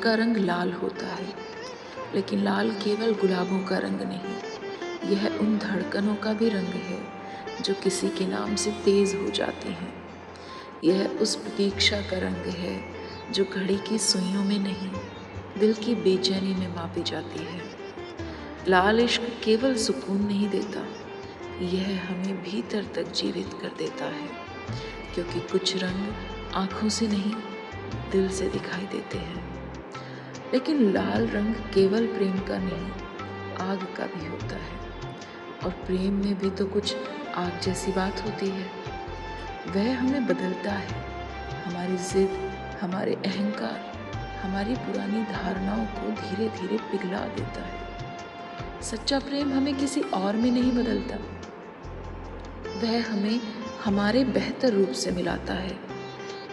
का रंग लाल होता है, लेकिन लाल केवल गुलाबों का रंग नहीं, यह उन धड़कनों का भी रंग है जो किसी के नाम से तेज हो जाती हैं। यह उस प्रतीक्षा का रंग है जो घड़ी की सुइयों में नहीं, दिल की बेचैनी में मापी जाती है। लाल इश्क केवल सुकून नहीं देता, यह हमें भीतर तक जीवित कर देता है, क्योंकि कुछ रंग आँखों से नहीं, दिल से दिखाई देते हैं। लेकिन लाल रंग केवल प्रेम का नहीं, आग का भी होता है, और प्रेम में भी तो कुछ आग जैसी बात होती है। वह हमें बदलता है, हमारी जिद, हमारे अहंकार, हमारी पुरानी धारणाओं को धीरे धीरे पिघला देता है। सच्चा प्रेम हमें किसी और में नहीं बदलता, वह हमें हमारे बेहतर रूप से मिलाता है,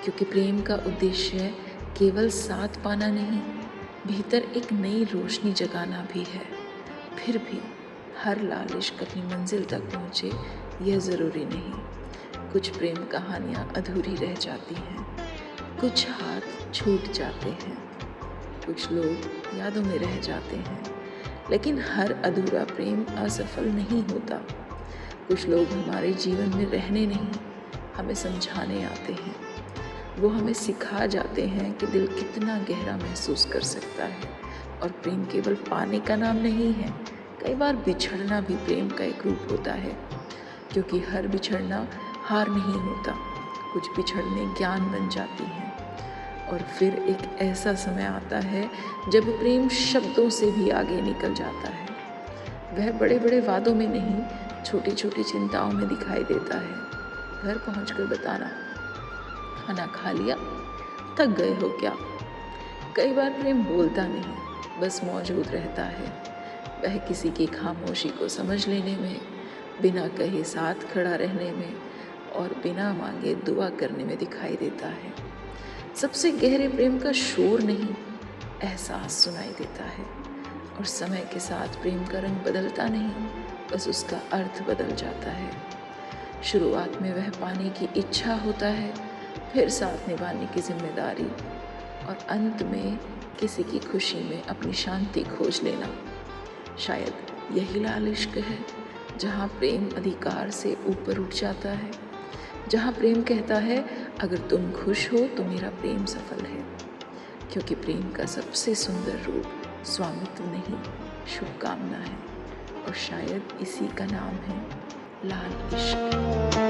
क्योंकि प्रेम का उद्देश्य केवल साथ पाना नहीं, भीतर एक नई रोशनी जगाना भी है। फिर भी हर लाल इश्क अपनी मंजिल तक पहुँचे यह ज़रूरी नहीं। कुछ प्रेम कहानियाँ अधूरी रह जाती हैं, कुछ हाथ छूट जाते हैं, कुछ लोग यादों में रह जाते हैं, लेकिन हर अधूरा प्रेम असफल नहीं होता। कुछ लोग हमारे जीवन में रहने नहीं, हमें समझाने आते हैं। वो हमें सिखा जाते हैं कि दिल कितना गहरा महसूस कर सकता है, और प्रेम केवल पाने का नाम नहीं है। कई बार बिछड़ना भी प्रेम का एक रूप होता है, क्योंकि हर बिछड़ना हार नहीं होता, कुछ बिछड़ने ज्ञान बन जाती हैं। और फिर एक ऐसा समय आता है जब प्रेम शब्दों से भी आगे निकल जाता है। वह बड़े बड़े वादों में नहीं, छोटी छोटी चिंताओं में दिखाई देता है। घर पहुंचकर बताना, खाना खा लिया, थक गए हो क्या? कई बार प्रेम बोलता नहीं, बस मौजूद रहता है। वह किसी की खामोशी को समझ लेने में, बिना कहे साथ खड़ा रहने में, और बिना मांगे दुआ करने में दिखाई देता है। सबसे गहरे प्रेम का शोर नहीं, एहसास सुनाई देता है। और समय के साथ प्रेम का रंग बदलता नहीं, बस उसका अर्थ बदल जाता है। शुरुआत में वह पाने की इच्छा होता है, फिर साथ निभाने की जिम्मेदारी, और अंत में किसी की खुशी में अपनी शांति खोज लेना। शायद यही लाल इश्क है, जहाँ प्रेम अधिकार से ऊपर उठ जाता है, जहाँ प्रेम कहता है अगर तुम खुश हो तो मेरा प्रेम सफल है। क्योंकि प्रेम का सबसे सुंदर रूप स्वामित्व नहीं, शुभकामना है, और शायद इसी का नाम है लाल इश्क।